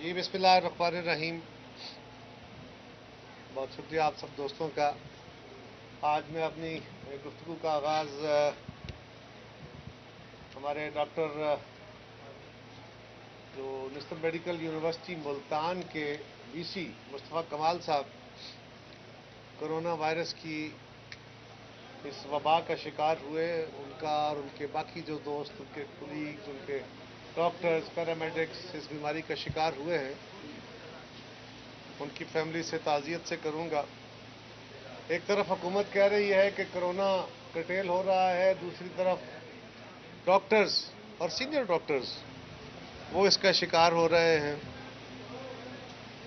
जी बिस्मिल्लाहिर्रहमानिर्रहीम। बहुत शुक्रिया आप सब दोस्तों का। आज मैं अपनी गुफ्तगू का आगाज़ हमारे डॉक्टर जो नेशनल मेडिकल यूनिवर्सिटी मुल्तान के वीसी मुस्तफ़ा कमाल साहब कोरोना वायरस की इस वबा का शिकार हुए, उनका और उनके बाकी जो दोस्त, उनके कुलीग्स, उनके डॉक्टर्स, पैरामेडिक्स इस बीमारी का शिकार हुए हैं, उनकी फैमिली से ताज़ियत से करूंगा। एक तरफ हुकूमत कह रही है कि कोरोना कटेल हो रहा है, दूसरी तरफ डॉक्टर्स और सीनियर डॉक्टर्स वो इसका शिकार हो रहे हैं।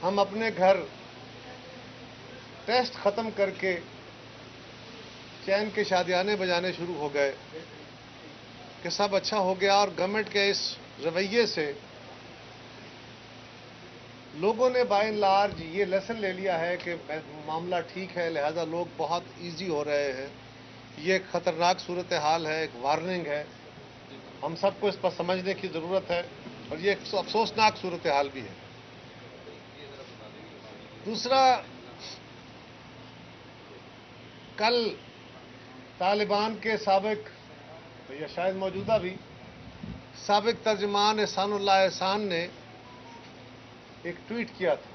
हम अपने घर टेस्ट ख़त्म करके चैन के शादियाने बजाने शुरू हो गए कि सब अच्छा हो गया, और गवर्नमेंट के इस रवैये से लोगों ने बाय एंड लार्ज ये लेसन ले लिया है कि मामला ठीक है, लिहाजा लोग बहुत इजी हो रहे हैं। ये एक ख़तरनाक सूरत हाल है, एक वार्निंग है, हम सबको इस पर समझने की ज़रूरत है, और ये एक अफसोसनाक सूरत हाल भी है। दूसरा, कल तालिबान के साबिक या शायद मौजूदा भी साबिक तर्जमान एहसानुल्लाह एहसान ने एक ट्वीट किया था।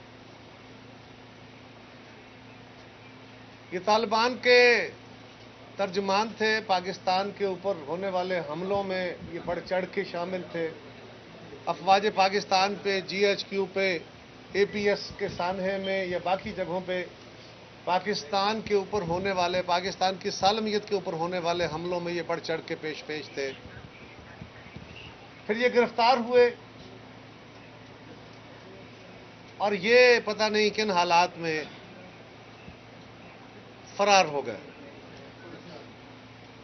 ये तालिबान के तर्जमान थे, पाकिस्तान के ऊपर होने वाले हमलों में ये बढ़ चढ़ के शामिल थे। अफवाज पाकिस्तान पे, GHQ पे, APS के सानहे में या बाकी जगहों पे पाकिस्तान के ऊपर होने वाले, पाकिस्तान की सालमियत के ऊपर होने वाले हमलों में ये बढ़ चढ़ के पेश थे। फिर ये गिरफ्तार हुए और ये पता नहीं किन हालात में फरार हो गए,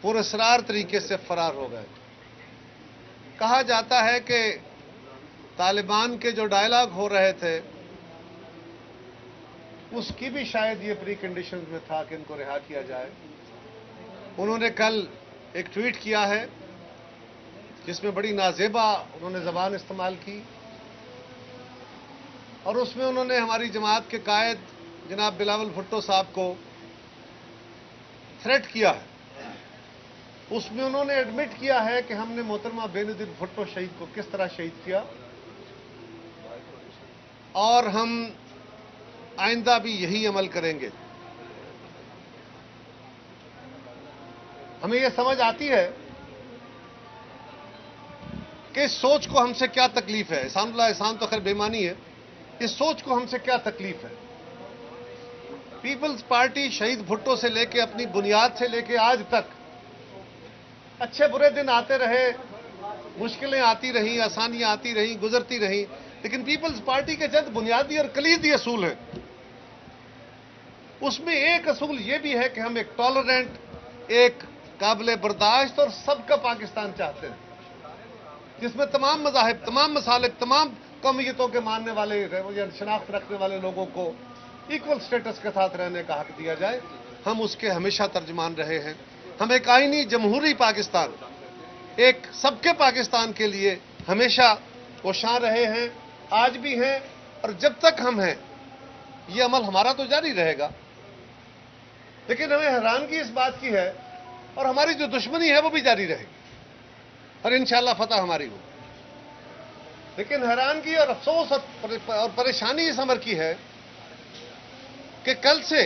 पुरअसरार तरीके से फरार हो गए। कहा जाता है कि तालिबान के जो डायलॉग हो रहे थे उसकी भी शायद ये प्री कंडीशंस में था कि इनको रिहा किया जाए। उन्होंने कल एक ट्वीट किया है जिसमें बड़ी नाजेबा उन्होंने ज़बान इस्तेमाल की, और उसमें उन्होंने हमारी जमात के कायद जनाब बिलावल भुट्टो साहब को थ्रेट किया है। उसमें उन्होंने एडमिट किया है कि हमने मोहतरमा बेनज़ीर भुट्टो शहीद को किस तरह शहीद किया, और हम आइंदा भी यही अमल करेंगे। हमें यह समझ आती है कि इस सोच को हमसे क्या तकलीफ है। एहसानुल्लाह एहसान तो खैर बेईमानी है, इस सोच को हमसे क्या तकलीफ है। पीपल्स पार्टी शहीद भुट्टो से लेके, अपनी बुनियाद से लेके आज तक अच्छे बुरे दिन आते रहे, मुश्किलें आती रहीं, आसानियां आती रहीं, गुजरती रहीं, लेकिन पीपल्स पार्टी के चंद बुनियादी और कलीदी असूल हैं। उसमें एक असूल यह भी है कि हम एक टॉलरेंट, एक काबिल बर्दाश्त और सबका पाकिस्तान चाहते हैं, जिसमें तमाम मज़ाहिब, तमाम मसालिक, तमाम कौमियतों के मानने वाले या शनाख्त रखने वाले लोगों को इक्वल स्टेटस के साथ रहने का हक दिया जाए। हम उसके हमेशा तर्जमान रहे हैं। हम एक आईनी जमहूरी पाकिस्तान, एक सबके पाकिस्तान के लिए हमेशा कोशां रहे हैं, आज भी हैं, और जब तक हम हैं ये अमल हमारा तो जारी रहेगा। लेकिन हमें हैरानगी इस बात की है, और हमारी जो दुश्मनी है वो भी जारी रहेगी, और इंशाअल्लाह फतह हमारी हो। लेकिन हैरानगी और अफसोस और परेशानी इस अमर की है कि कल से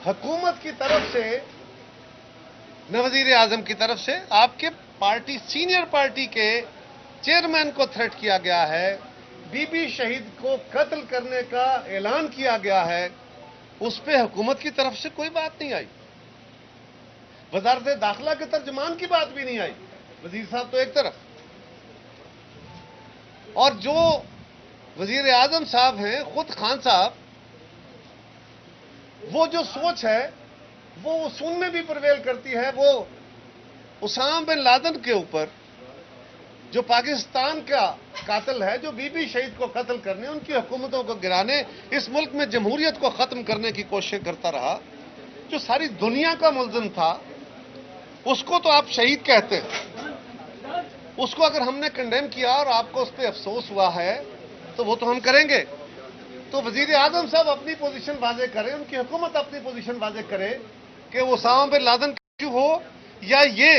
हुकूमत की तरफ से, न वजीर आजम की तरफ से, आपके पार्टी, सीनियर पार्टी के चेयरमैन को थ्रेट किया गया है, बीबी शहीद को कत्ल करने का ऐलान किया गया है। उस पर हुकूमत की तरफ से कोई बात नहीं आई, वजारत दाखिला के तर्जमान की बात भी नहीं आई, वजीर साहब तो एक तरफ, और जो वजीर आजम साहब हैं, खुद खान साहब, वो जो सोच है वो उसूल में भी प्रवेल करती है। वो उसामा बिन लादेन के ऊपर, जो पाकिस्तान का कातिल है, जो बीबी शहीद को कत्ल करने, उनकी हुकूमतों को गिराने, इस मुल्क में जमहूरियत को खत्म करने की कोशिश करता रहा, जो सारी दुनिया का मुल्ज़िम था, उसको तो आप शहीद कहते हैं। उसको अगर हमने कंडेम किया और आपको उस पर अफसोस हुआ है, تو وہ تو ہم کریں گے. تو وزیر اعظم صاحب اپنی پوزیشن واضح کریں, ان کی حکومت اپنی پوزیشن واضح کرے کہ وہ اسامہ بن لادن کا ایشو ہو یا یہ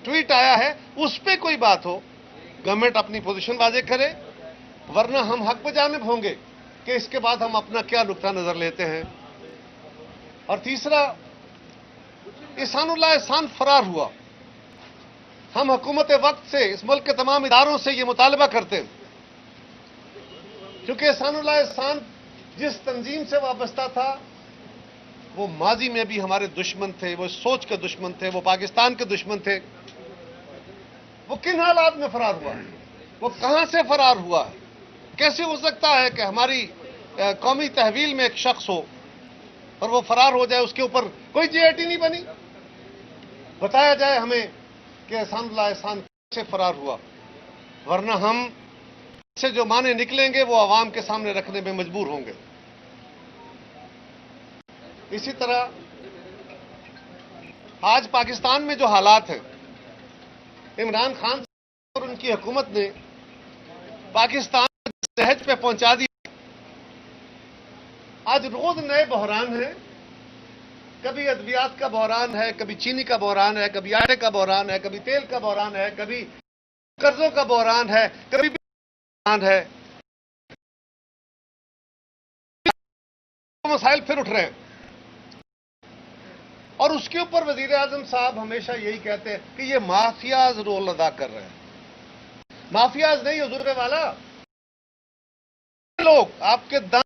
ٹویٹ آیا ہے اس پہ کوئی بات ہو. گورنمنٹ اپنی پوزیشن واضح کرے, ورنہ ہم حق پہ جانب ہوں گے کہ اس کے بعد ہم اپنا کیا نقطہ نظر لیتے ہیں. اور تیسرا, احسان اللہ احسان فرار ہوا. ہم حکومت وقت سے, اس ملک کے تمام اداروں سے یہ مطالبہ کرتے ہیں, کیونکہ احسان اللہ احسان جس تنظیم سے وابستہ تھا وہ ماضی میں بھی ہمارے دشمن تھے, وہ سوچ کے دشمن تھے, وہ پاکستان کے دشمن تھے. وہ کن حالات میں فرار ہوا, وہ کہاں سے فرار ہوا, کیسے ہو سکتا ہے کہ ہماری قومی تحویل میں ایک شخص ہو اور وہ فرار ہو جائے, اس کے اوپر کوئی جے آئی ٹی نہیں بنی. بتایا جائے ہمیں کہ احسان اللہ احسان کیسے فرار ہوا, ورنہ ہم سے جو معنی نکلیں گے وہ عوام کے سامنے رکھنے میں مجبور ہوں گے. اسی طرح آج پاکستان میں جو حالات ہیں, عمران خان اور ان کی حکومت نے پاکستان صحت پہ پہنچا دی. آج روز نئے بحران ہیں, کبھی ادویات کا بحران ہے, کبھی چینی کا بحران ہے, کبھی آٹے کا بحران ہے, کبھی تیل کا بحران ہے, کبھی قرضوں کا بحران ہے, کبھی بحران ہے. مسائل پھر اٹھ رہے ہیں اور اس کے اوپر وزیر اعظم صاحب ہمیشہ یہی کہتے ہیں کہ یہ مافیاز رول ادا کر رہے ہیں. مافیاز نہیں حضور والا, لوگ آپ کے دان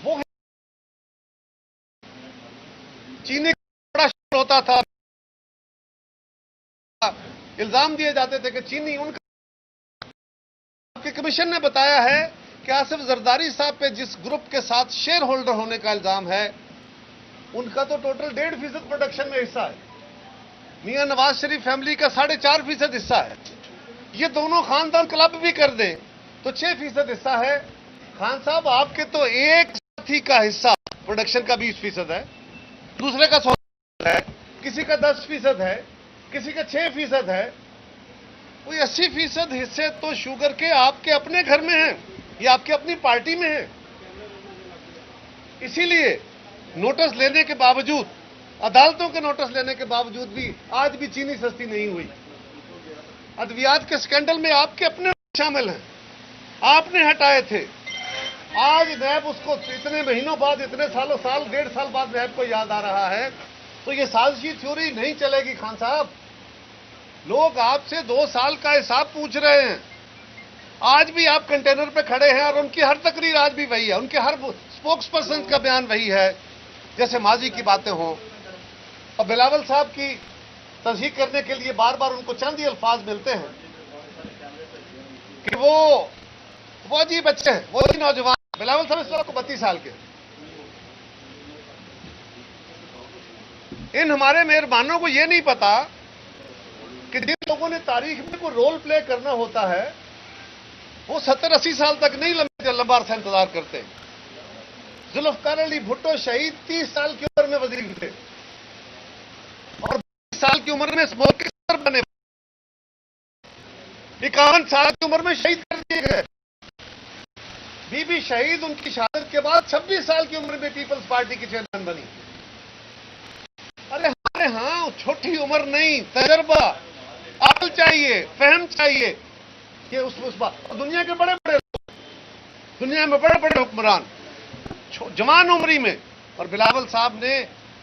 وہ چینی کا بڑا شکر ہوتا تھا, الزام دیے جاتے تھے کہ چینی ان کا. آپ کے کمیشن نے بتایا ہے کہ آصف زرداری صاحب پہ جس گروپ کے ساتھ شیئر ہولڈر ہونے کا الزام ہے ان کا تو ٹوٹل 1.5% پروڈکشن میں حصہ ہے. میاں نواز شریف فیملی کا 4.5% حصہ ہے. یہ دونوں خاندان کلب بھی کر دیں تو 6% حصہ ہے. خان صاحب آپ کے تو ایک ساتھی کا حصہ پروڈکشن کا 20% ہے, دوسرے کا 16% ہے, کسی کا 10% ہے, کسی کا 6% ہے. کوئی 80% حصے تو شوگر کے آپ کے اپنے گھر میں ہیں یا آپ کی اپنی پارٹی میں ہیں. اسی لیے نوٹس لینے کے باوجود, عدالتوں کے نوٹس لینے کے باوجود بھی آج بھی چینی سستی نہیں ہوئی. ادویات کے سکینڈل میں آپ کے اپنے شامل ہیں, آپ نے ہٹائے تھے. آج نیب اس کو اتنے مہینوں بعد, اتنے سالوں, 1.5 سال بعد نیب کو یاد آ رہا ہے, تو یہ سازشی تھیوری نہیں چلے گی. خان صاحب, لوگ آپ سے 2 سال کا حساب پوچھ رہے ہیں. آج بھی آپ کنٹینر پہ کھڑے ہیں اور ان کی ہر تقریر آج بھی وہی ہے, ان کے ہر اسپوکس پرسن کا بیان وہی ہے جیسے ماضی کی باتیں ہوں. اور بلاول صاحب کی تصحیح کرنے کے لیے بار بار ان کو چند ہی الفاظ ملتے ہیں کہ وہ جی بچے ہیں, وہ جی نوجوان. بلاول صاحب اس وقت کو 32 سال کے. ان ہمارے مہربانوں کو یہ نہیں پتا کہ جن لوگوں نے تاریخ میں کوئی رول پلے کرنا ہوتا ہے وہ 70-80 سال تک نہیں لمبا عرصہ انتظار کرتے. ذوالفقار علی بھٹو شہید 30 سال کی عمر میں وزیر تھے اور 20 سال کی عمر میں اس ملک کے صدر بنے. 51 سال کی عمر میں شہید کر دیے گئے. بی بی شہید ان کی شہادت کے بعد 26 سال کی عمر میں پیپلز پارٹی کی چیئرمین بنی. ارے ہمارے ہاں چھوٹی عمر نہیں, تجربہ, عقل چاہیے, فہم چاہیے. کہ اس بات, دنیا کے بڑے بڑے لوگ, دنیا میں بڑے بڑے حکمران جوان عمری میں, اور بلاول صاحب نے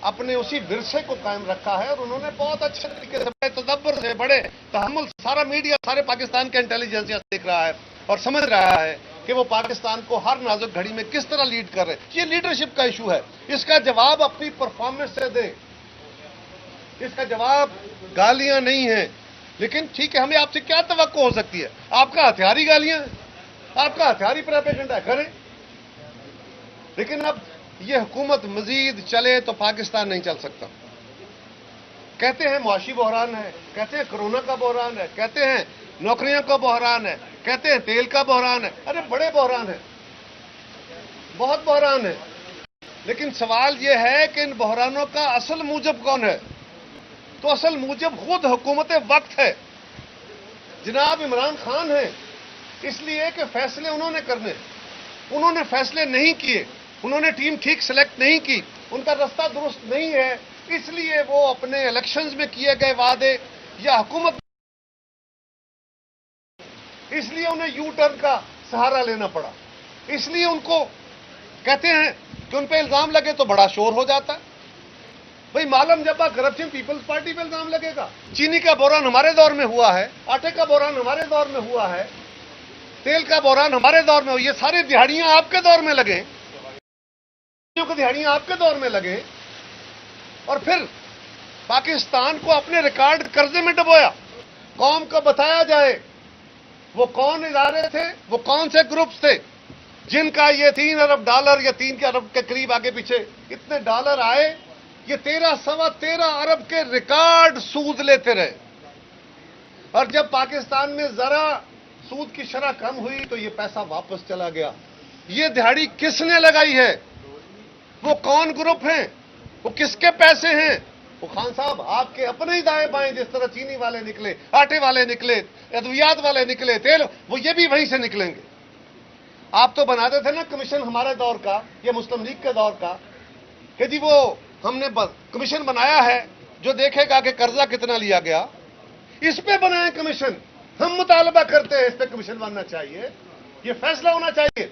اپنے اسی ورثے کو قائم رکھا ہے اور انہوں نے بہت اچھے طریقے سے, بڑے تدبر سے, بڑے تحمل, سارا میڈیا, سارے پاکستان کے انٹیلیجنس دیکھ رہا ہے اور سمجھ رہا ہے کہ وہ پاکستان کو ہر نازک گھڑی میں کس طرح لیڈ کر رہے ہیں. یہ لیڈرشپ کا ایشو ہے, اس کا جواب اپنی پرفارمنس سے دیں, اس کا جواب گالیاں نہیں ہیں. لیکن ٹھیک ہے, ہمیں آپ سے کیا توقع ہو سکتی ہے؟ آپ کا ہتھیاری گالیاں, آپ کا ہتھیاری پروپیگنڈا کریں. لیکن اب یہ حکومت مزید چلے تو پاکستان نہیں چل سکتا. کہتے ہیں معاشی بحران ہے, کہتے ہیں کرونا کا بحران ہے, کہتے ہیں نوکریوں کا بحران ہے, کہتے ہیں تیل کا بحران ہے. ارے بڑے بحران ہیں, بہت بحران ہے. لیکن سوال یہ ہے کہ ان بحرانوں کا اصل موجب کون ہے؟ تو اصل موجب خود حکومت وقت ہے. जनाब इमरान खान हैं, इसलिए कि फैसले उन्होंने करने, उन्होंने फैसले नहीं किए, उन्होंने टीम ठीक सेलेक्ट नहीं की, उनका रास्ता दुरुस्त नहीं है, इसलिए वो अपने इलेक्शंस में किए गए वादे या हुकूमत, इसलिए उन्हें यू टर्न का सहारा लेना पड़ा। इसलिए उनको कहते हैं कि उन पे इल्जाम लगे तो बड़ा शोर हो जाता है। भाई मालूम जब करप्शन पीपल्स पार्टी पे इल्जाम लगेगा। चीनी का बहरान हमारे दौर में हुआ है, आटे का बहरान हमारे दौर में हुआ है, तेल का बहरान हमारे दौर में हुआ, ये सारी दिहाड़ियां आपके दौर में लगे, दिहाड़ियां आपके दौर में लगे, और फिर पाकिस्तान को अपने रिकॉर्ड कर्जे में डुबोया। कौम को बताया जाए वो कौन इदारे थे, वो कौन से ग्रुप्स थे जिनका ये $3 अरब या 3 अरब के करीब आगे पीछे इतने डॉलर आए। ये 13 अरब के रिकॉर्ड सूद लेते रहे, और जब पाकिस्तान में जरा सूद की शरह कम हुई तो ये पैसा वापस चला गया। ये दिहाड़ी किसने लगाई है, वो कौन ग्रुप हैं, वो किसके पैसे हैं? वो खान साहब आपके अपने ही दाएं बाएं, जिस तरह चीनी वाले निकले, आटे वाले निकले, अद्वियात वाले निकले, तेल, वो ये भी वहीं से निकलेंगे। आप तो बनाते थे ना कमीशन हमारे दौर का या मुस्लिम लीग के दौर का कि जी वो हमने कमीशन बनाया है जो देखेगा कि कर्जा कितना लिया गया, इस पे बनाए कमीशन। हम मुतालबा करते हैं इस पे कमीशन बनना चाहिए। ये फैसला होना चाहिए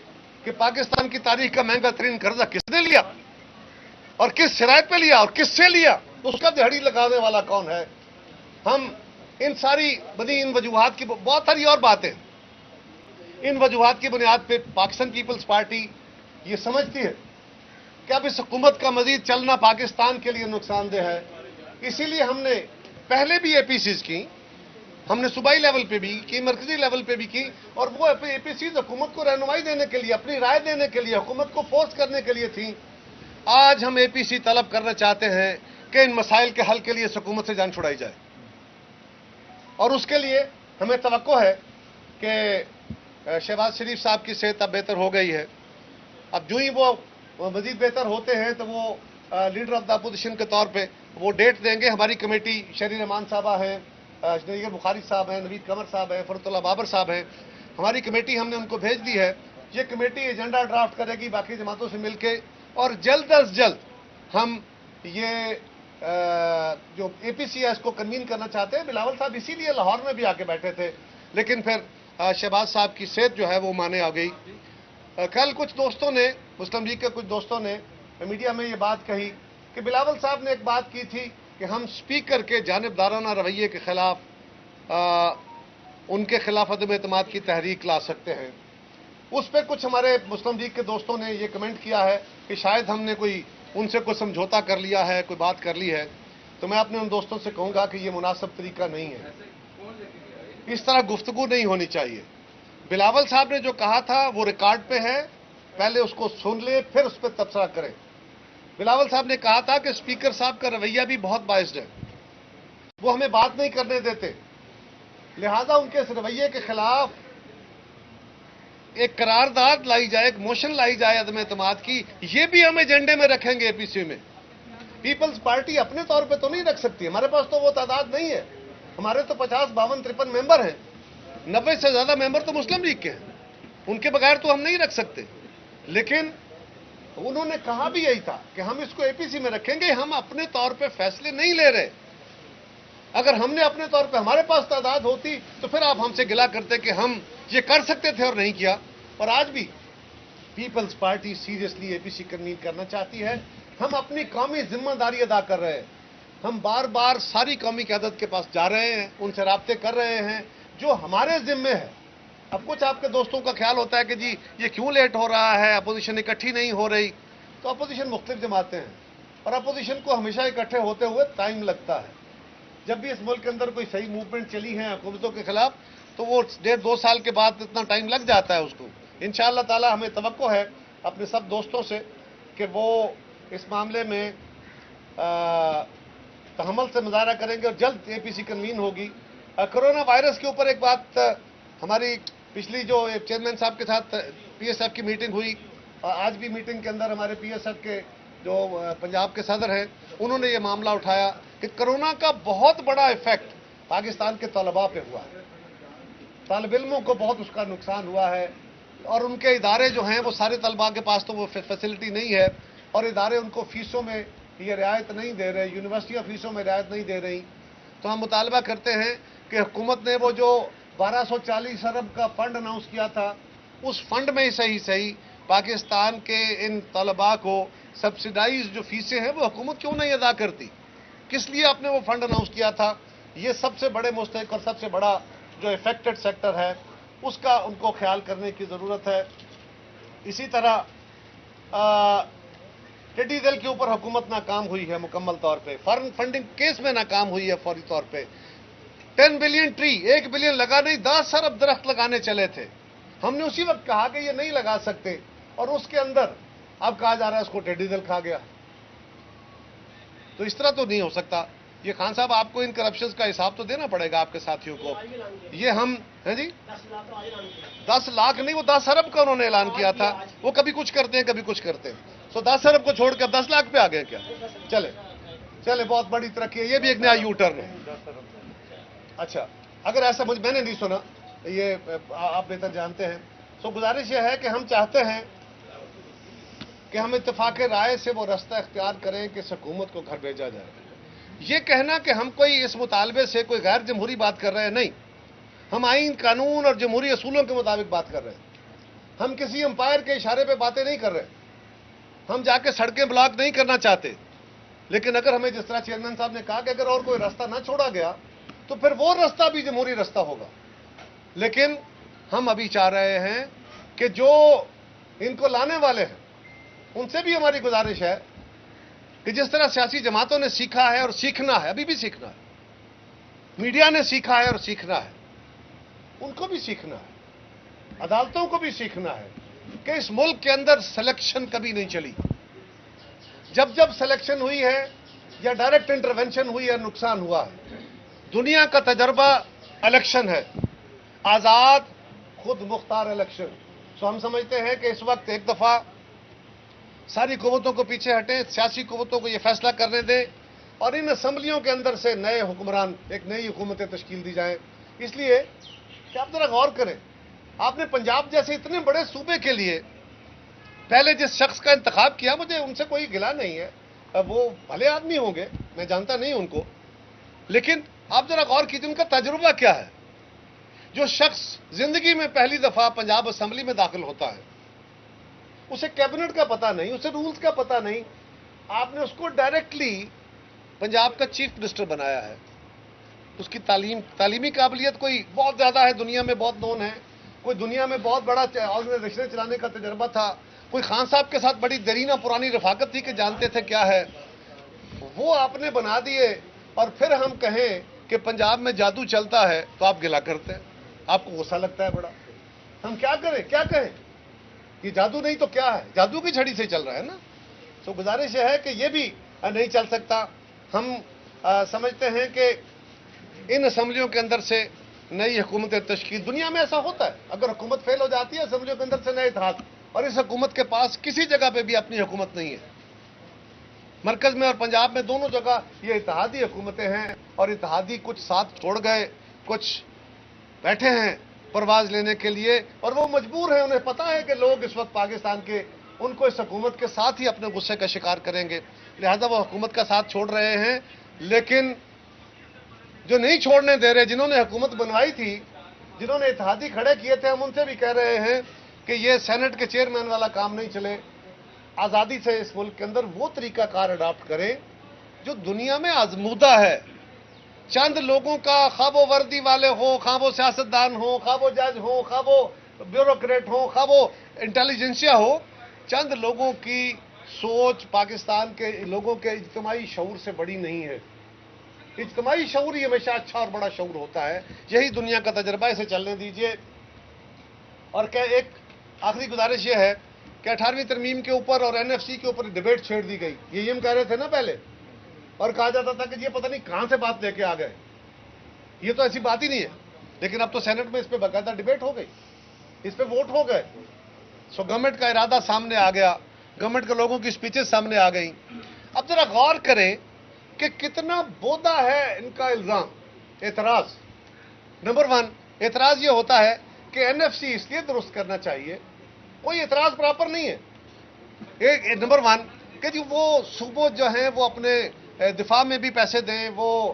कि पाकिस्तान की तारीख का महंगा तरीन कर्जा किसने लिया और किस शराइत पे लिया और किससे लिया, उसका दिहाड़ी लगाने वाला कौन है। हम इन सारी बनी इन वजूहात की बहुत सारी और बातें, इन वजूहात की बुनियाद पे पाकिस्तान पीपल्स पार्टी ये समझती है कि अब इस हुकूमत का मजीद चलना पाकिस्तान के लिए नुकसानदेह है। इसीलिए हमने पहले भी एपीसीज की, हमने सूबाई लेवल पे भी की, मरकजी लेवल पे भी की, और वो एपीसीज हुकूमत को रहनुमाई देने के लिए, अपनी राय देने के लिए, हुकूमत को फोर्स करने के लिए थी। आज हम एपीसी तलब करना चाहते हैं कि इन मसाइल के हल के लिए हुकूमत से जान छुड़ाई जाए, और उसके लिए हमें तवक्को है कि शहबाज शरीफ साहब की सेहत अब बेहतर हो गई है। अब जो ही वो मजीद बेहतर होते हैं तो वो लीडर ऑफ द अपोजिशन के तौर पे वो डेट देंगे। हमारी कमेटी शरीर रहमान साहबा हैं, शरीर बुखारी साहब हैं, नवीद कमर साहब हैं, फरतुल्लाह बाबर साहब हैं, हमारी कमेटी हमने उनको भेज दी है। ये कमेटी एजेंडा ड्राफ्ट करेगी बाकी जमातों से मिलके, और जल्द अज जल्द हम ये जो एपीसी है इसको कन्वीन करना चाहते हैं। बिलावल साहब इसीलिए लाहौर में भी आके बैठे थे, लेकिन फिर शहबाज साहब की सेहत जो है वो माने आ गई। कल कुछ दोस्तों ने, मुस्लिम लीग के कुछ दोस्तों ने मीडिया में ये बात कही कि बिलावल साहब ने एक बात की थी कि हम स्पीकर के जानिबदाराना रवैये के खिलाफ उनके खिलाफ अदम एतमाद की तहरीक ला सकते हैं। उस पर कुछ हमारे मुस्लिम लीग के दोस्तों ने ये कमेंट किया है कि शायद हमने उनसे कोई समझौता कर लिया है, कोई बात कर ली है। तो मैं अपने उन दोस्तों से कहूंगा कि ये मुनासिब तरीका नहीं है, इस तरह गुफ्तगू नहीं होनी चाहिए। बिलावल साहब ने जो कहा था वो रिकॉर्ड पे है, पहले उसको सुन ले फिर उस पर तबसरा करें। बिलावल साहब ने कहा था कि स्पीकर साहब का रवैया भी बहुत बाइस्ड है, वो हमें बात नहीं करने देते, लिहाजा उनके इस रवैये के खिलाफ एक करारदाद लाई जाए, एक मोशन लाई जाए अदम एतमाद की। ये भी हम एजेंडे में रखेंगे एपीसी में। पीपल्स पार्टी अपने तौर पे तो नहीं रख सकती, हमारे पास तो वो तादाद नहीं है। हमारे तो 50, 52, 53 मेंबर हैं, 90 से ज्यादा मेंबर तो मुस्लिम लीग के हैं, उनके बगैर तो हम नहीं रख सकते। लेकिन उन्होंने कहा भी यही था कि हम इसको एपीसी में रखेंगे, हम अपने तौर पे फैसले नहीं ले रहे। अगर हमने अपने तौर पे हमारे पास तादाद होती तो फिर आप हमसे गिला करते कि हम ये कर सकते थे और नहीं किया। और आज भी Peoples Party seriously APC convene करना चाहती है। हम अपनी कौमी जिम्मेदारी अदा कर रहे हैं, हम बार बार सारी कौमी क़यादत के पास जा रहे हैं, उनसे राब्ते कर रहे हैं जो हमारे जिम्मे है। अब कुछ आपके दोस्तों का ख्याल होता है कि जी ये क्यों लेट हो रहा है, अपोजिशन इकट्ठी नहीं हो रही। तो अपोजिशन मुख्तलिफ जमातें हैं और अपोजिशन को हमेशा इकट्ठे होते हुए टाइम लगता है। जब भी इस मुल्क के अंदर कोई सही मूवमेंट चली है हुकूमतों के खिलाफ तो वो 1.5-2 साल के बाद इतना टाइम लग जाता है उसको। इंशाअल्लाह ताला हमें तवक्को है अपने सब दोस्तों से कि वो इस मामले में तहम्मुल से मुजाहरा करेंगे और जल्द एपीसी कन्वीन होगी। कोरोना वायरस के ऊपर एक बात, हमारी पिछली जो चेयरमैन साहब के साथ पीएसएफ की मीटिंग हुई, आज भी मीटिंग के अंदर हमारे पीएसएफ के जो पंजाब के सदर हैं उन्होंने ये मामला उठाया कि कोरोना का बहुत बड़ा इफेक्ट पाकिस्तान के तलबा पे हुआ है। तालिब इल्मों को बहुत उसका नुकसान हुआ है, और उनके इदारे जो हैं वो सारे तलबा के पास तो वो फैसिलिटी नहीं है, और इदारे उनको फीसों में ये रियायत नहीं दे रहे, यूनिवर्सिटियाँ फीसों में रियायत नहीं दे रही। तो हम मुतालबा करते हैं कि हुकूमत ने वो जो 1240 अरब का फंड अनाउंस किया था, उस फंड में ही सही पाकिस्तान के इन तलबा को सब्सिडाइज जो फीसें हैं वो हुकूमत क्यों नहीं अदा करती, किस लिए आपने वो फंड अनाउंस किया था। ये सबसे बड़े मुस्तहिक और सबसे बड़ा जो इफेक्टेड सेक्टर है उसका उनको ख्याल करने की ज़रूरत है। इसी तरह टिड्डी दल के ऊपर हुकूमत नाकाम हुई है मुकम्मल तौर पे, फंडिंग केस में नाकाम हुई है फौरी तौर पे। 10 बिलियन ट्री, 1 बिलियन लगा नहीं, 10 अरब दरख्त लगाने चले थे। हमने उसी वक्त कहा कि ये नहीं लगा सकते, और उसके अंदर अब कहा जा रहा है इसको टिड्डी दल खा गया। तो इस तरह तो नहीं हो सकता। ये खान साहब, आपको इन करप्शन का हिसाब तो देना पड़ेगा आपके साथियों को। ये हम हैं जी, 10 लाख नहीं, वो 10 अरब का उन्होंने ऐलान किया था। वो कभी कुछ करते हैं कभी कुछ करते हैं। तो 10 अरब को छोड़कर 10 लाख पे आ गए क्या? चले चले, बहुत बड़ी तरक्की है। ये भी एक नया यू टर्न है। अच्छा, अगर ऐसा मैंने नहीं सुना, ये आप बेहतर जानते हैं। तो गुजारिश ये है कि हम चाहते हैं कि हम इत्तेफाक राय से वो रास्ता इख्तियार करें कि इस हुकूमत को घर भेजा जाए। ये कहना कि हम कोई इस मुतालबे से कोई गैर जमहूरी बात कर रहे हैं, नहीं, हम आइन कानून और जमहूरी असूलों के मुताबिक बात कर रहे हैं। हम किसी अंपायर के इशारे पे बातें नहीं कर रहे, हम जाके सड़कें ब्लॉक नहीं करना चाहते। लेकिन अगर हमें जिस तरह चेयरमैन साहब ने कहा कि अगर और कोई रास्ता ना छोड़ा गया तो फिर वो रास्ता भी जमहूरी रास्ता होगा। लेकिन हम अभी चाह रहे हैं कि जो इनको लाने वाले हैं उनसे भी हमारी गुजारिश है कि जिस तरह सियासी जमातों ने सीखा है और सीखना है, अभी भी सीखना है, मीडिया ने सीखा है और सीखना है, उनको भी सीखना है, अदालतों को भी सीखना है कि इस मुल्क के अंदर सिलेक्शन कभी नहीं चली। जब जब सिलेक्शन हुई है या डायरेक्ट इंटरवेंशन हुई है, नुकसान हुआ है। दुनिया का तजर्बा इलेक्शन है, आजाद खुद मुख्तार इलेक्शन। सो हम समझते हैं कि इस वक्त एक दफा सारी कुव्वतों को पीछे हटें, सियासी कुव्वतों को यह फैसला करने दें और इन असम्बलियों के अंदर से नए हुक्मरान, एक नई हुकूमतें तश्कील दी जाएं। इसलिए कि आप जरा गौर करें, आपने पंजाब जैसे इतने बड़े सूबे के लिए पहले जिस शख्स का इंतखाब किया, मुझे उनसे कोई गिला नहीं है, वो भले आदमी होंगे, मैं जानता नहीं उनको, लेकिन आप जरा गौर कीजिए उनका तजुर्बा क्या है। जो शख्स जिंदगी में पहली दफा पंजाब असम्बली में दाखिल होता है, उसे कैबिनेट का पता नहीं, उसे रूल्स का पता नहीं, आपने उसको डायरेक्टली पंजाब का चीफ मिनिस्टर बनाया है। उसकी तालीमी काबिलियत कोई बहुत ज्यादा है, दुनिया में बहुत नोन है, कोई दुनिया में बहुत बड़ा ऑर्गेनाइजेशन चलाने का तजर्बा था, कोई खान साहब के साथ बड़ी देरीना पुरानी रफाकत थी कि जानते थे क्या है, वो आपने बना दिए। और फिर हम कहें कि पंजाब में जादू चलता है तो आप गिला करते हैं, आपको गुस्सा लगता है बड़ा। हम क्या करें, क्या कहें कि जादू नहीं तो क्या है, जादू की छड़ी से चल रहा है ना। तो गुजारिश है कि ये भी नहीं चल सकता। हम समझते हैं कि इन असम्बलियों के अंदर से नई हुकूमत तश्कील, दुनिया में ऐसा होता है, अगर हुकूमत फेल हो जाती है असम्बलियों के अंदर से नए इत्तेहाद, और इस हुकूमत के पास किसी जगह पे भी अपनी हुकूमत नहीं है। मरकज में और पंजाब में दोनों जगह ये इत्तेहादी हुकूमतें हैं, और इत्तेहादी कुछ साथ छोड़ गए, कुछ बैठे हैं परवाज लेने के लिए, और वो मजबूर हैं। उन्हें पता है कि लोग इस वक्त पाकिस्तान के उनको इस हुकूमत के साथ ही अपने गुस्से का शिकार करेंगे, लिहाजा वो हुकूमत का साथ छोड़ रहे हैं। लेकिन जो नहीं छोड़ने दे रहे, जिन्होंने हुकूमत बनवाई थी, जिन्होंने इत्तेहादी खड़े किए थे, हम उनसे भी कह रहे हैं कि ये सेनेट के चेयरमैन वाला काम नहीं चले। आज़ादी से इस मुल्क के अंदर वो तरीकाकार अडॉप्ट करें जो दुनिया में आजमूदा है। चंद लोगों का, खा वो वर्दी वाले हो, खा वो सियासतदान हो, खा वो जज हो, खा वो ब्यूरोक्रेट हो, खा वो इंटेलिजेंसिया हो, चंद लोगों की सोच पाकिस्तान के लोगों के इज्तिमाई शऊर से बड़ी नहीं है। इज्तिमाई शऊर ही हमेशा अच्छा और बड़ा शऊर होता है। यही दुनिया का तजर्बा, इसे चलने दीजिए। और क्या एक आखिरी गुजारिश ये है कि 18वीं तरमीम के ऊपर और एनएफसी के ऊपर डिबेट छेड़ दी गई। ये हम कह रहे थे ना पहले, और कहा जाता था कि ये पता नहीं कहां से बात लेके आ गए, ये तो ऐसी बात ही नहीं है। लेकिन अब तो सेनेट में इस पर बाकायदा डिबेट हो गई, इस पर वोट हो गए। सो गवर्नमेंट का इरादा सामने आ गया, गवर्नमेंट के लोगों की स्पीचेस सामने आ गई। अब जरा गौर करें कि कितना बोधा है इनका इल्जाम, एतराज। नंबर 1, اعتراض یہ ہوتا ہے کہ NFC اس لیے درست کرنا چاہیے، کوئی اعتراض پراپر نہیں ہے. ایک نمبر 1 کہ جی وہ صوبوں جو ہیں وہ اپنے دفاع میں بھی پیسے دیں، وہ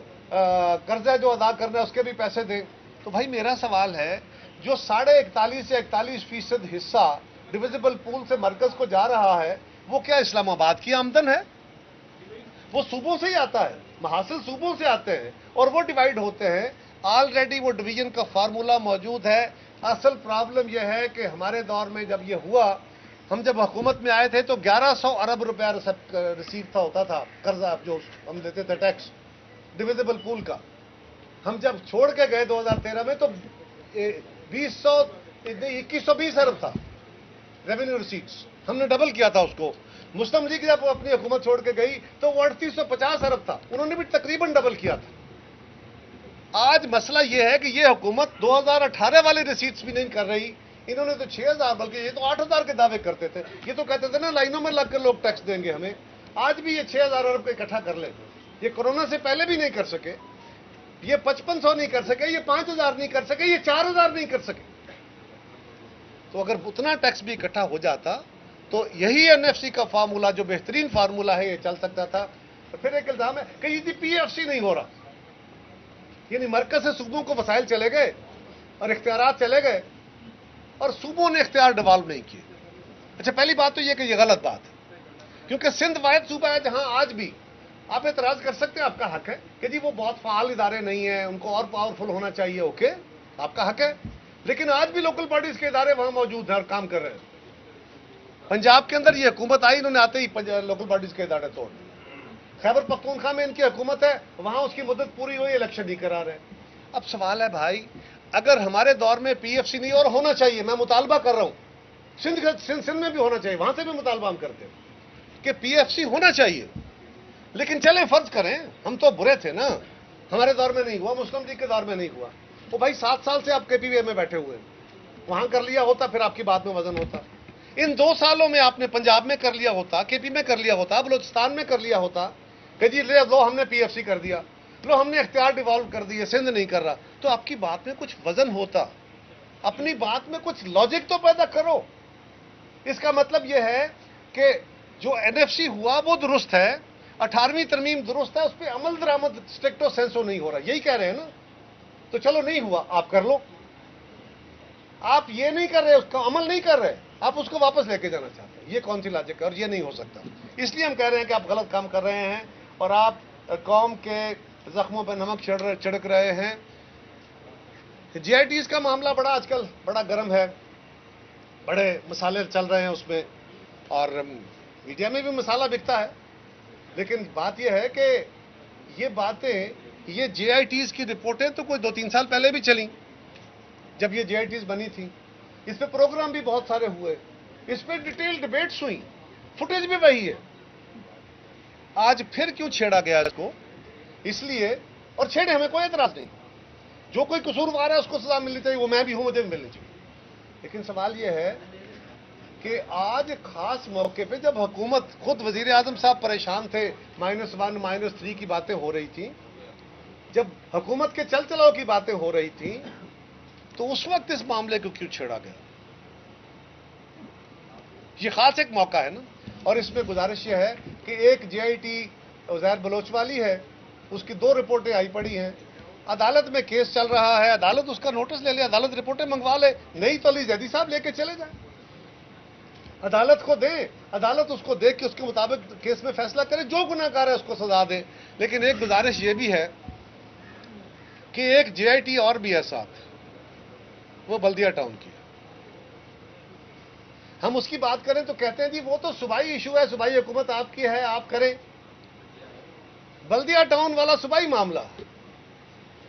قرضہ جو ادا کرنا ہے اس کے بھی پیسے دیں. تو بھائی میرا سوال ہے، جو 41.5 سے 41% حصہ ڈویزبل پول سے مرکز کو جا رہا ہے، وہ کیا اسلام آباد کی آمدن ہے؟ وہ صوبوں سے ہی آتا ہے، محاصل صوبوں سے آتے ہیں اور وہ ڈیوائیڈ ہوتے ہیں. آلریڈی وہ ڈویژن کا فارمولا موجود ہے. اصل پرابلم یہ ہے کہ ہمارے دور میں جب یہ ہوا، ہم جب حکومت میں آئے تھے تو 1100 ارب روپیہ ریسیو ہوتا تھا قرضہ جو ہم دیتے تھے ٹیکس ڈویزبل پول کا. ہم جب چھوڑ کے گئے 2013 میں تو 2120 ارب تھا ریونیو ریسیٹس. ہم نے ڈبل کیا تھا اس کو. مسلم لیگ جب اپنی حکومت چھوڑ کے گئی تو وہ 3850 ارب تھا، انہوں نے بھی تقریباً ڈبل کیا تھا. آج مسئلہ یہ ہے کہ یہ حکومت 2018 والے ریسیٹس بھی نہیں کر رہی. انہوں نے تو 6000 بلکہ یہ تو 8000 کے دعوے کرتے تھے. یہ تو کہتے تھے نا لائنوں میں لگ کر لوگ ٹیکس دیں گے ہمیں. آج بھی یہ 6000 ارب کو اکٹھا کر لیں. یہ کورونا سے پہلے بھی نہیں کر سکے، یہ 5500 نہیں کر سکے، یہ 5000 نہیں کر سکے، یہ 4000 نہیں کر سکے. تو اگر اتنا ٹیکس بھی اکٹھا ہو جاتا تو یہی NFC کا فارمولا جو بہترین فارمولا ہے یہ چل سکتا تھا. پھر ایک الزام ہے کہ یہ PFC نہیں ہو رہا، یعنی مرکز سے صوبوں کو وسائل چلے گئے اور اختیارات چلے گئے اور صوبوں نے اختیار ڈیوالو نہیں کیے. اچھا پہلی بات تو یہ کہ یہ غلط بات ہے، کیونکہ سندھ واحد صوبہ ہے جہاں آج بھی آپ اعتراض کر سکتے ہیں، آپ کا حق ہے کہ جی وہ بہت فعال ادارے نہیں ہیں، ان کو اور پاورفل ہونا چاہیے. اوکے، آپ کا حق ہے، لیکن آج بھی لوکل باڈیز کے ادارے وہاں موجود ہیں اور کام کر رہے ہیں. پنجاب کے اندر یہ حکومت آئی، انہوں نے آتے ہی لوکل باڈیز کے ادارے توڑ. خیبر پختونخوا میں ان کی حکومت ہے، وہاں اس کی مدت پوری ہوئی، الیکشن نہیں کرا رہے. اب سوال ہے بھائی، اگر ہمارے دور میں PFC نہیں اور ہونا چاہیے، میں مطالبہ کر رہا ہوں، سندھ میں بھی ہونا چاہیے، وہاں سے بھی مطالبہ ہم کرتے ہیں کہ PFC ہونا چاہیے. لیکن چلیں فرض کریں ہم تو برے تھے نا، ہمارے دور میں نہیں ہوا، مسلم لیگ کے دور میں نہیں ہوا. وہ بھائی 7 سال سے آپ KPVA میں بیٹھے ہوئے ہیں، وہاں کر لیا ہوتا پھر آپ کی بات میں وزن ہوتا. ان 2 سالوں میں آپ نے پنجاب میں کر لیا ہوتا، KP میں کر لیا ہوتا، بلوچستان میں کر لیا ہوتا کہ جی لو ہم نے PFC کر دیا، لو ہم نے اختیار ڈیوالو کر دیے، سندھ نہیں کر رہا، تو آپ کی بات میں کچھ وزن ہوتا. اپنی بات میں کچھ لاجک تو پیدا کرو. اس کا مطلب یہ ہے کہ جو NFC ہوا وہ درست ہے، 18ویں ترمیم درست ہے، اس پہ عمل درآمد اسٹرکٹو سینسو نہیں ہو رہا، یہی کہہ رہے ہیں نا. تو چلو نہیں ہوا، آپ کر لو. آپ یہ نہیں کر رہے، اس کا عمل نہیں کر رہے، آپ اس کو واپس لے کے جانا چاہتے ہیں. یہ کون سی لاجک ہے؟ اور یہ نہیں ہو سکتا. اس لیے ہم کہہ رہے ہیں کہ آپ غلط کام کر رہے ہیں اور آپ قوم کے زخموں پہ نمک چھڑک رہے ہیں. GITs کا معاملہ آج کل بڑا گرم ہے، بڑے مسالے چل رہے ہیں اس میں، اور میڈیا میں بھی مسالہ بکتا ہے. لیکن بات یہ ہے کہ یہ باتیں، یہ GITs کی رپورٹیں تو کوئی 2-3 سال پہلے بھی چلیں جب یہ GITs بنی تھی. اس پہ پروگرام بھی بہت سارے ہوئے، اس پہ ڈیٹیل ڈیبیٹس ہوئی، فوٹیج بھی وہی ہے. آج پھر کیوں چھیڑا گیا اس کو؟ اس لیے، اور چھیڑے، ہمیں کوئی اعتراض نہیں، جو کوئی قصوروار ہے اس کو سزا ملنی چاہیے، وہ میں بھی ہوں، مجھے بھی ملنی چاہیے. لیکن سوال یہ ہے کہ آج خاص موقع پہ جب حکومت، خود وزیر اعظم صاحب پریشان تھے، -1 -3 کی باتیں ہو رہی تھیں، جب حکومت کے چل چلاؤ کی باتیں ہو رہی تھیں، تو اس وقت اس معاملے کو کیوں چھیڑا گیا؟ یہ خاص ایک موقع ہے نا. اور اس میں گزارش یہ ہے کہ ایک GIT عزیر بلوچ والی ہے، اس کی 2 رپورٹیں آئی پڑی ہیں، عدالت میں کیس چل رہا ہے، عدالت اس کا نوٹس لے لے، عدالت رپورٹیں منگوا لے، نہیں تو علی زیدی صاحب لے کے چلے جائیں، عدالت کو دیں، عدالت اس کو دیکھ کے اس کے مطابق کیس میں فیصلہ کرے، جو گناہ گار ہے اس کو سزا دے. لیکن ایک گزارش یہ بھی ہے کہ ایک GIT اور بھی ہے ساتھ، وہ بلدیہ ٹاؤن کی. ہم اس کی بات کریں تو کہتے ہیں جی وہ تو صوبائی ایشو ہے، صوبائی حکومت آپ کی ہے، آپ کریں. بلدیہ ٹاؤن والا صوبائی معاملہ،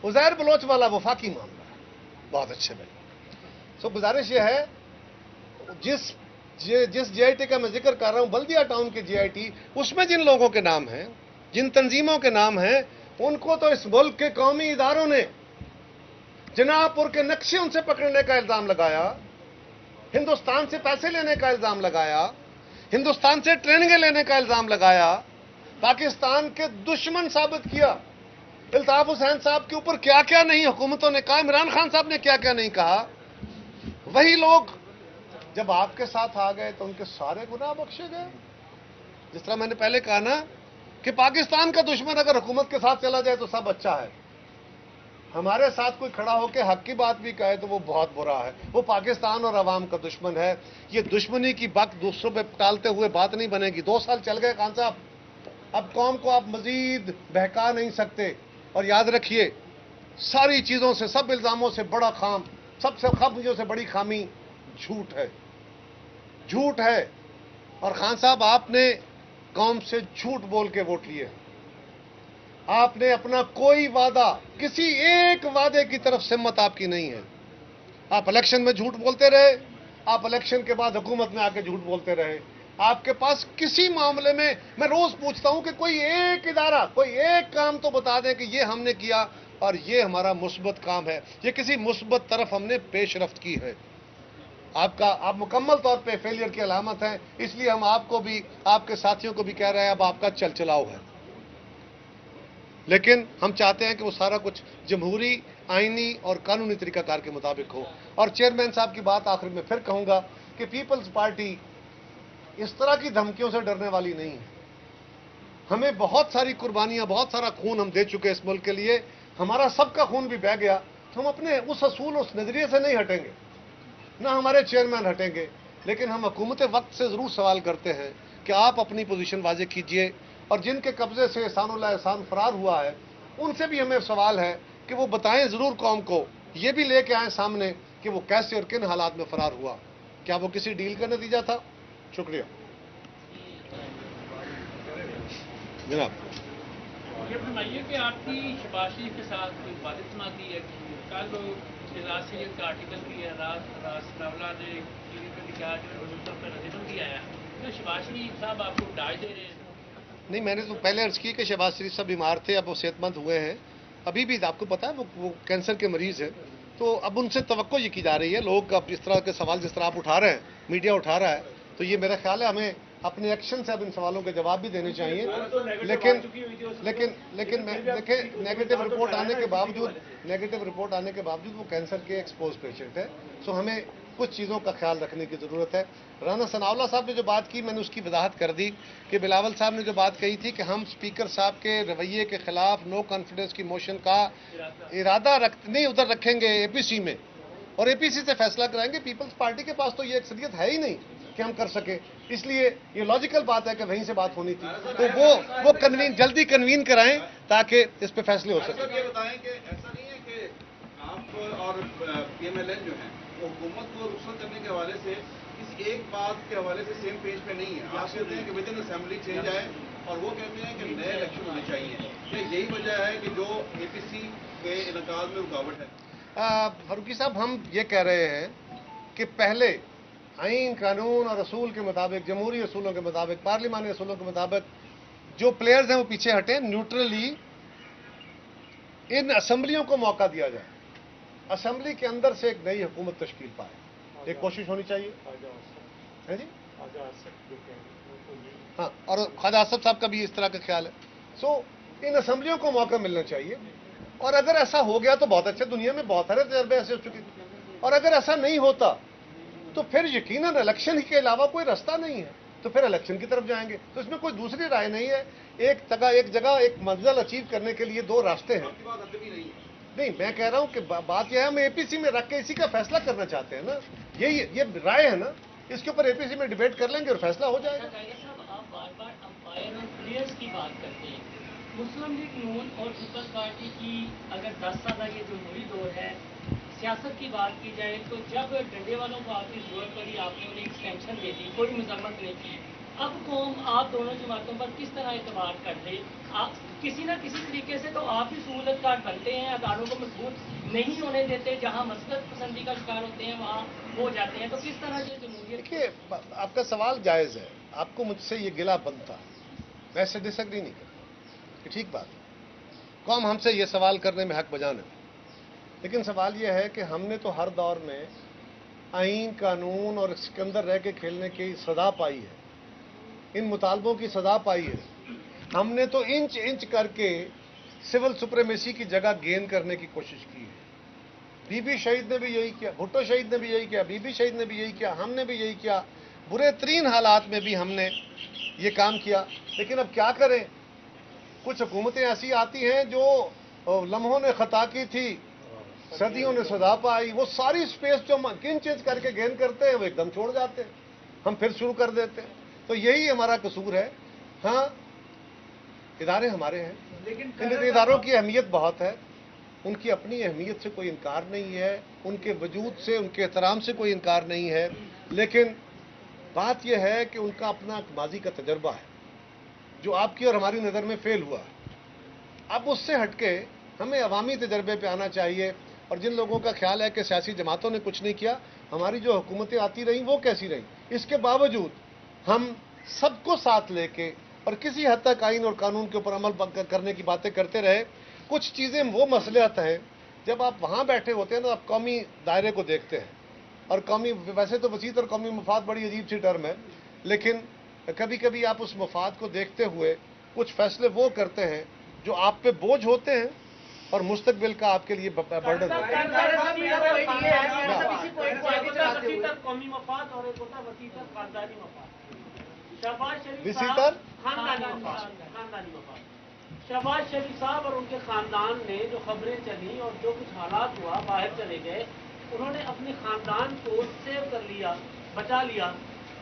عزیر بلوچ والا وفاقی معاملہ ہے. بہت اچھے بھائی. سو گزارش یہ ہے، جس GIT کا میں ذکر کر رہا ہوں، بلدیہ ٹاؤن کے GIT، اس میں جن لوگوں کے نام ہیں، جن تنظیموں کے نام ہیں، ان کو تو اس ملک کے قومی اداروں نے جناب پور کے نقشے ان سے پکڑنے کا الزام لگایا، ہندوستان سے پیسے لینے کا الزام لگایا، ہندوستان سے ٹریننگیں لینے کا الزام لگایا، پاکستان کے دشمن ثابت کیا. अल्ताफ हुसैन साहब के ऊपर क्या क्या नहीं हुकूमतों ने कहा, इमरान खान साहब ने क्या क्या नहीं कहा। वही लोग जब आपके साथ आ गए तो उनके सारे गुनाह बख्शे गए। जिस तरह मैंने पहले कहा ना कि पाकिस्तान का दुश्मन अगर हुकूमत के साथ चला जाए तो सब अच्छा है, हमारे साथ कोई खड़ा होकर हक की बात भी कहे तो वो बहुत बुरा है, वो पाकिस्तान और अवाम का दुश्मन है। ये दुश्मनी की बक दूसरों पे टालते हुए बात नहीं बनेगी। 2 साल चल गए खान साहब, अब कौम को आप मजीद बहका नहीं सकते। और याद रखिए, सारी चीजों से, सब इल्जामों से बड़ा खाम, सबसे खामियों से बड़ी खामी झूठ है, झूठ है। और खान साहब, आपने कौम से झूठ बोल के वोट लिए। आपने अपना कोई वादा, किसी एक वादे की तरफ सिम्मत आपकी नहीं है। आप इलेक्शन में झूठ बोलते रहे, आप इलेक्शन के बाद हुकूमत में आके झूठ बोलते रहे। आपके पास किसी मामले में, मैं रोज पूछता हूं कि कोई एक इदारा, कोई एक काम तो बता दें कि ये हमने किया और ये हमारा मुस्बत काम है, ये किसी मुस्बत तरफ हमने पेशरफ्त की है। आप मुकम्मल तौर पे फेलियर की अलामत हैं। इसलिए हम आपको भी, आपके साथियों को भी कह रहे हैं, अब आपका चल चलाओ है। लेकिन हम चाहते हैं कि वो सारा कुछ जमहूरी, आईनी और कानूनी तरीकाकार के मुताबिक हो। और चेयरमैन साहब की बात आखिर में फिर कहूंगा कि पीपल्स पार्टी इस तरह की धमकियों से डरने वाली नहीं है। हमें बहुत सारी कुर्बानियां, बहुत सारा खून हम दे चुके इस मुल्क के लिए, हमारा सबका खून भी बह गया, तो हम अपने उस असूल, उस नजरिए से नहीं हटेंगे, ना हमारे चेयरमैन हटेंगे। लेकिन हम हुकूमत वक्त से जरूर सवाल करते हैं कि आप अपनी पोजीशन वाजे कीजिए, और जिनके कब्जे से एहसानुल्लाह एहसान फरार हुआ है उनसे भी हमें सवाल है कि वो बताएं जरूर कौम को, ये भी लेके आए सामने कि वो कैसे और किन हालात में फरार हुआ, क्या वो किसी डील का नतीजा था। शुक्रिया जनाब। ये फरमाइए कि आपकी शहबाज शरीफ के साथ कोई बात सुनाती है। कल शहजाद शरीफ का आर्टिकल भी है, रावला ने लिखा जो पर रद्दमल भी आया, तो शहबाज शरीफ साहब आपको डाज दे रहे हैं? नहीं, मैंने तो पहले अर्ज की कि शहबाज शरीफ साहब बीमार थे, अब वो सेहतमंद हुए हैं। अभी भी आपको पता है वो कैंसर के मरीज हैं, तो अब उनसे तवक्को ये की जा रही है। लोग अब इस तरह के सवाल जिस तरह आप उठा रहे हैं, मीडिया उठा रहा है, तो ये मेरा ख्याल है हमें अपने एक्शन से अब इन सवालों के जवाब भी देने चाहिए। लेकिन लेकिन लेकिन देखें, नेगेटिव रिपोर्ट आने के बावजूद वो कैंसर के एक्सपोज पेशेंट है। सो हमें कुछ चीज़ों का ख्याल रखने की ज़रूरत है। राना सनाउल्लाह साहब ने जो बात की, मैंने उसकी वजाहत कर दी कि बिलावल साहब ने जो बात कही थी कि हम स्पीकर साहब के रवैये के खिलाफ नो कॉन्फिडेंस की मोशन का इरादा नहीं उधर रखेंगे एपीसी में, और एपीसी से फैसला कराएंगे। पीपल्स पार्टी के पास तो ये अक्सरियत है ही नहीं कि हम कर सके, इसलिए ये लॉजिकल बात है कि वहीं से बात होनी थी, तो वो जल्दी कन्वीन कराएं ताकि इस पे फैसले हो सके। ये बताएं कि ऐसा नहीं है कि आप और पीएमएलएन जो है वो हुकूमत को रुखसत करने के हवाले से किसी एक बात के हवाले से सेम पेज पे नहीं है। आप कहते हैं कि विद इन असेंबली चेंज आए, और वो कहते हैं कि नए इलेक्शन होने चाहिए। यही वजह है कि जो एपीसी के इनकाद में रुकावट है। फारूकी साहब, हम ये कह रहे हैं कि पहले आईन, कानून और असूल के मुताबिक, जमहूरी असूलों के मुताबिक, पार्लिमानी असूलों के मुताबिक जो प्लेयर्स हैं वो पीछे हटें, न्यूट्रली इन असेंबलियों को मौका दिया जाए, असेंबली के अंदर से एक नई हुकूमत तश्कील पाए, एक कोशिश होनी चाहिए है जी। हाँ, और ख्वाजा आसफ साहब का भी इस तरह का ख्याल है। सो इन असेंबलियों को मौका मिलना चाहिए, और अगर ऐसा हो गया तो बहुत अच्छे, दुनिया में बहुत सारे तजर्बे ऐसे हो चुके हैं। और अगर ऐसा नहीं होता तो फिर यकीनन इलेक्शन के अलावा कोई रास्ता नहीं है, तो फिर इलेक्शन की तरफ जाएंगे। तो इसमें कोई दूसरी राय नहीं है। एक जगह एक मंजिल अचीव करने के लिए 2 रास्ते हैं। नहीं, मैं कह रहा हूं कि बात यह है, हम एपीसी में रख के इसी का फैसला करना चाहते हैं ना, ये राय है ना, इसके ऊपर एपीसी में डिबेट कर लेंगे और फैसला हो जाएगा। आप बार-बार अंपायर और प्लेयर्स की बात करते हैं। मुस्लिम लीग नून और पीपल्स पार्टी की अगर 10 साल ये जमहूरी दौर है, सियासत की बात की जाए तो जब डंडे वालों को आपकी जरूरत पड़ी आपने उन्हें एक्सटेंशन दे दी, कोई मजम्मत नहीं की। अब कौम आप दोनों जमातों पर किस तरह एतबार कर दे? आप किसी न किसी तरीके से तो आप ही सहूलतकार बनते हैं, अदारों को मजबूत नहीं होने देते, जहाँ मसलत पसंदी का शिकार होते हैं वहाँ हो जाते हैं। तो किस तरह से जमहूरियत? देखिए, आपका सवाल जायज़ है, आपको मुझसे ये गिला बनता, मैं इससे डिसएग्री नहीं करता कि ठीक बात, कौम हमसे ये सवाल करने में हक बजान है। लेकिन सवाल यह है कि हमने तो हर दौर में आईन, कानून और इसके अंदर रह के खेलने की सजा पाई है, इन मुतालबों की सजा पाई है। हमने तो इंच इंच करके सिविल सुप्रीमेसी की जगह गेन करने की कोशिश की है। बीबी शहीद ने भी यही किया, भुट्टो शहीद ने भी यही किया, बीबी शहीद ने भी यही किया, हमने भी यही किया, बुरे तरीन हालात में भी हमने ये काम किया। लेकिन अब क्या करें, कुछ हुकूमतें ऐसी आती हैं जो लम्हों ने खता की थी, सदियों ने सदा पाई, वो सारी स्पेस जो हम इंच इंच करके गेन करते हैं वो एकदम छोड़ जाते हैं, हम फिर शुरू कर देते हैं। तो यही हमारा कसूर है। हाँ, इदारे हमारे हैं, लेकिन इन इदारों की अहमियत बहुत है, उनकी अपनी अहमियत से कोई इनकार नहीं है, उनके वजूद से, उनके एहतराम से कोई इनकार नहीं है। लेकिन बात यह है कि उनका अपना माजी का तजर्बा है जो आपकी और हमारी नज़र में फेल हुआ है। अब उससे हटके हमें अवामी तजर्बे पे आना चाहिए। और जिन लोगों का ख्याल है कि सियासी जमातों ने कुछ नहीं किया, हमारी जो हुकूमतें आती रहीं वो कैसी रहीं, इसके बावजूद हम सबको साथ लेके और किसी हद तक आइन और कानून के ऊपर अमल करने की बातें करते रहे। कुछ चीज़ें वो मसलियत हैं, जब आप वहाँ बैठे होते हैं ना, आप कौमी दायरे को देखते हैं, और कौमी, वैसे तो वसीत और कौमी मफाद बड़ी अजीब सी टर्म है, लेकिन कभी कभी आप उस मफाद को देखते हुए कुछ फैसले वो करते हैं जो आप पे बोझ होते हैं और मुस्तकबिल का आपके लिए बर्डन होता है। कौमी मफाद और एक होता है वसीयत खानदानी मफाद। शहबाज शरीफ विसीतर खानदानी मफाद। शहबाज शरीफ साहब और उनके खानदान ने जो खबरें चली और जो कुछ हालात हुआ, बाहर चले गए, उन्होंने अपने खानदान को सेव कर लिया, बचा लिया।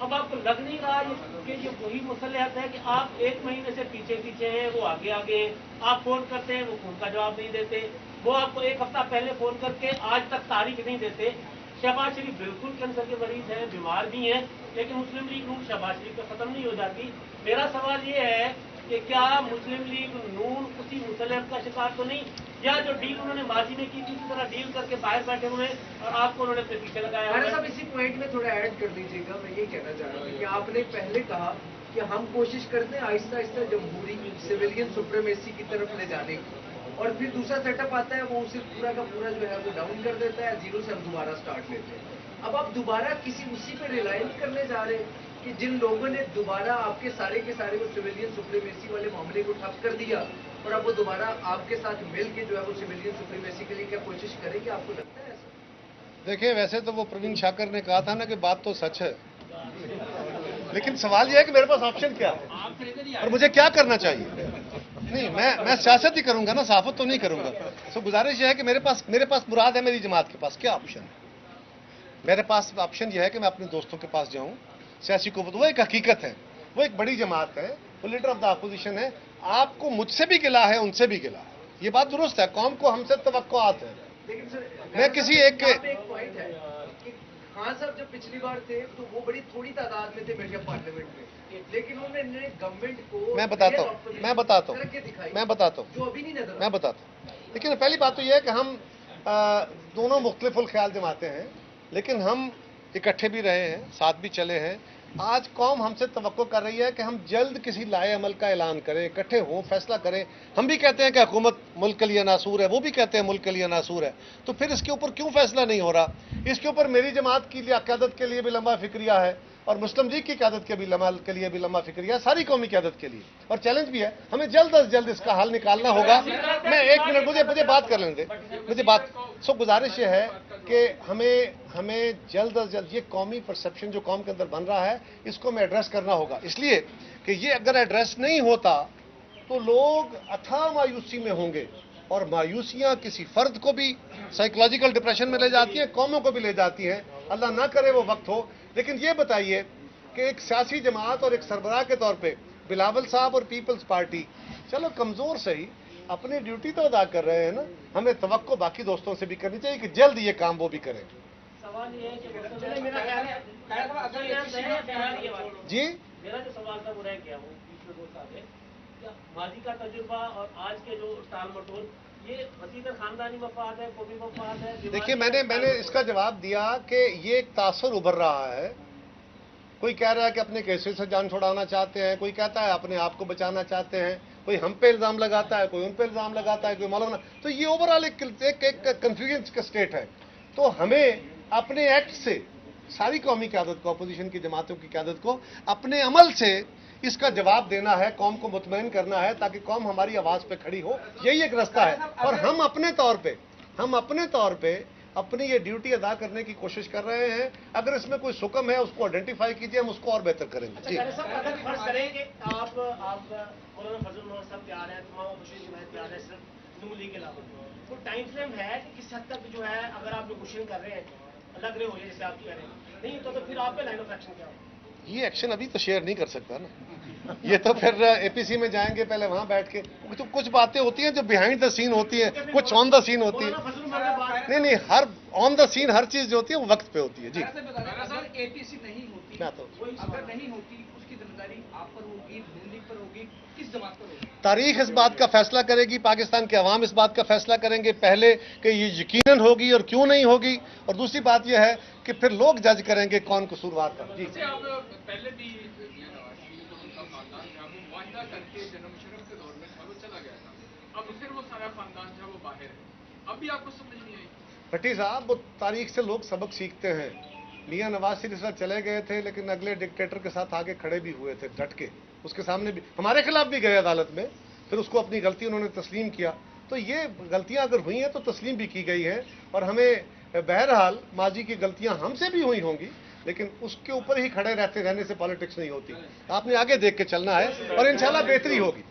अब आपको लग नहीं रहा कि ये वही मुसलहत है कि आप एक महीने से पीछे पीछे हैं, वो आगे आगे हैं, आप फोन करते हैं वो फोन का जवाब नहीं देते, वो आपको एक हफ्ता पहले फोन करके आज तक तारीख नहीं देते। शहबाज शरीफ बिल्कुल कैंसर के मरीज हैं, बीमार भी हैं, लेकिन मुस्लिम लीग नून शहबाज शरीफ पे खत्म नहीं हो जाती। मेरा सवाल ये है कि क्या मुस्लिम लीग नून उसी मुसलहत का शिकार तो नहीं, या जो डील उन्होंने माजी में की थी उसी तरह डील करके बाहर बैठे हुए और आपको उन्होंने अपने पीछे लगाया? अरे साहब, इसी पॉइंट में थोड़ा ऐड कर दीजिएगा। मैं ये कहना चाह रहा हूँ कि आपने पहले कहा कि हम कोशिश करते हैं आहिस्ता आहिस्ता जमहूरी सिविलियन सुप्रीमेसी की तरफ ले जाने की, और फिर दूसरा सेटअप आता है, वो उसे पूरा का पूरा जो है वो डाउन कर देता है, जीरो से हम दोबारा स्टार्ट लेते हैं। अब आप दोबारा किसी उसी पे रिलाई नहीं करने जा रहे कि जिन लोगों ने दोबारा आपके सारे के सारे वो सिविलियन सुप्रीमेसी वाले मामले को ठप कर दिया, और अब वो दोबारा आपके साथ मिल के जो है वो सिविलियन सुप्रीमेसी के लिए क्या कोशिश करेंगे? आपको लगता है ऐसा? देखिए, वैसे तो वो प्रवीण शाकर ने कहा था ना कि बात तो सच है, लेकिन सवाल यह है कि मेरे पास ऑप्शन क्या है और मुझे क्या करना चाहिए। नहीं, मैं सियासत ही करूंगा ना, सहाफत तो नहीं करूंगा। तो गुजारिश यह है कि मेरे पास मुराद है, मेरी जमात के पास क्या ऑप्शन है। मेरे पास ऑप्शन यह है कि मैं अपने दोस्तों के पास जाऊं। सियासी कुव्वत वो एक हकीकत है, वो एक बड़ी जमात है, वो लीडर ऑफ द अपोजिशन है। आपको मुझसे भी गिला है, उनसे भी गिला है, ये बात दुरुस्त है। कौम को हमसे तवक्कुआत है। लेकिन सर, मैं किसी एक पॉइंट है कि खान साहब जब पिछली बार थे तो वो बड़ी थोड़ी तादाद में थे मीडिया पार्लियामेंट में, लेकिन उन्होंने गवर्नमेंट को मैं बताता हूँ जो अभी नहीं नजर। मैं बताता हूँ। लेकिन पहली बात तो यह है कि हम दोनों मुख्तलिफुल ख्याल जमाते हैं, लेकिन हम इकट्ठे भी रहे हैं, साथ भी चले हैं। आज कौम हमसे तवक्को कर रही है कि हम जल्द किसी लाए अमल का ऐलान करें, इकट्ठे हों, फैसला करें। हम भी कहते हैं कि हुकूमत मुल्क के लिए नासूर है, वो भी कहते हैं मुल्क के लिए नासूर है, तो फिर इसके ऊपर क्यों फैसला नहीं हो रहा? इसके ऊपर मेरी जमात की क़यादत के लिए भी लंबा फिक्रिया है, और मुस्लिम लीग की क़यादत के लिए भी लंबा फिक्रिया है, सारी कौमी क़यादत के लिए, और चैलेंज भी है। हमें जल्द अज जल्द इसका हल निकालना होगा। मैं एक मिनट, मुझे बात कर लेने दे, मुझे बात। सो गुजारिश ये है कि हमें जल्द अज जल्द ये कौमी परसेप्शन जो कौम के अंदर बन रहा है, इसको हमें एड्रेस करना होगा। इसलिए कि ये अगर एड्रेस नहीं होता तो लोग अथाह मायूसी में होंगे, और मायूसियां किसी फर्द को भी साइकोलॉजिकल डिप्रेशन में ले जाती हैं, कौमों को भी ले जाती हैं। अल्लाह ना करे वो वक्त हो। लेकिन ये बताइए कि एक सियासी जमात और एक सरबराह के तौर पे बिलावल साहब और पीपल्स पार्टी, चलो कमजोर सही, अपनी ड्यूटी तो अदा कर रहे हैं ना, हमें तवक्को बाकी दोस्तों से भी करनी चाहिए कि जल्द ये काम वो भी करें। सवाल ये है कि मेरा ख्याल है जी, मेरा जो सवाल था वो रह गया, वो बीच में 2 साल है, माजी का तजुर्बा और आज के जो टाल मटोल, ये वसीयत खानदानी मफाद है, कौमी मफाद है? देखिए, मैंने इसका जवाब दिया कि ये एक तासर उभर रहा है। कोई कह रहा है कि अपने केसेस से जान छुड़ाना चाहते हैं, कोई कहता है अपने आप को बचाना चाहते हैं, कोई हम पे इल्जाम लगाता है, कोई उन पे इल्जाम लगाता है, कोई मौलाना। तो ये ओवरऑल एक कंफ्यूजन का स्टेट है। तो हमें अपने एक्ट से सारी कौमी क़यादत को, अपोजिशन की जमातों की क़यादत को अपने अमल से इसका जवाब देना है, कौम को मुतमईन करना है ताकि कौम हमारी आवाज पे खड़ी हो। यही एक रास्ता है और हम अपने तौर पे अपनी ये ड्यूटी अदा करने की कोशिश कर रहे हैं। अगर इसमें कोई सुकम है उसको आइडेंटिफाई कीजिए, हम उसको और बेहतर करेंगे। जी अगर फर्ज करें कि आप मौलाना फजल मोहम्मद साहब तैयार है, तमाम बशीर जुनैद तैयार है, सिर्फ नून लीग के अलावा कोई टाइम फ्रेम है कि किस हद तक जो है अगर आप नेगोशिएशन कर रहे हैं अलग रहे हो जाए जैसे आप कह रहे हैं, नहीं तो फिर आपका लाइन ऑफ एक्शन क्या होगा? ये एक्शन अभी तो शेयर नहीं कर सकता ना, ये तो फिर एपीसी में जाएंगे, पहले वहां बैठ के तो कुछ बातें होती हैं जो बिहाइंड द सीन होती हैं, कुछ ऑन द सीन होती है। नहीं, हर ऑन द सीन हर चीज जो होती है वो वक्त पे होती है। जी अगर एपीसी नहीं होती, मैं तो अगर नहीं होती उसकी जिम्मेदारी आप पर होगी, नून लीग पर होगी, किस जमात पर होगी? तारीख इस बात का फैसला करेगी, पाकिस्तान के अवाम इस बात का फैसला करेंगे पहले कि ये यकीनन होगी और क्यों नहीं होगी, और दूसरी बात यह है कि फिर लोग जज करेंगे कौन कसूरवार था। जी आप पहले भी नवाज शरीफ और उनका खानदान था वो वायदा करके जनाब मुशर्रफ के दौर में था वो चला गया था, अब फिर वो सारा खानदान था वो बाहर है, अब भी आपको समझ नहीं आई? भट्टी साहब, वो तारीख से लोग सबक सीखते हैं। मियां नवाज शरीफ इस वक्त चले गए थे लेकिन अगले डिक्टेटर के साथ आगे खड़े भी हुए थे डट के, उसके सामने भी हमारे खिलाफ भी गए अदालत में, फिर उसको अपनी गलती उन्होंने तस्लीम किया। तो ये गलतियां अगर हुई हैं तो तस्लीम भी की गई हैं और हमें बहरहाल माजी की गलतियां हमसे भी हुई होंगी लेकिन उसके ऊपर ही खड़े रहने से पॉलिटिक्स नहीं होती। आपने आगे देख के चलना है और इंशाल्लाह बेहतरी होगी।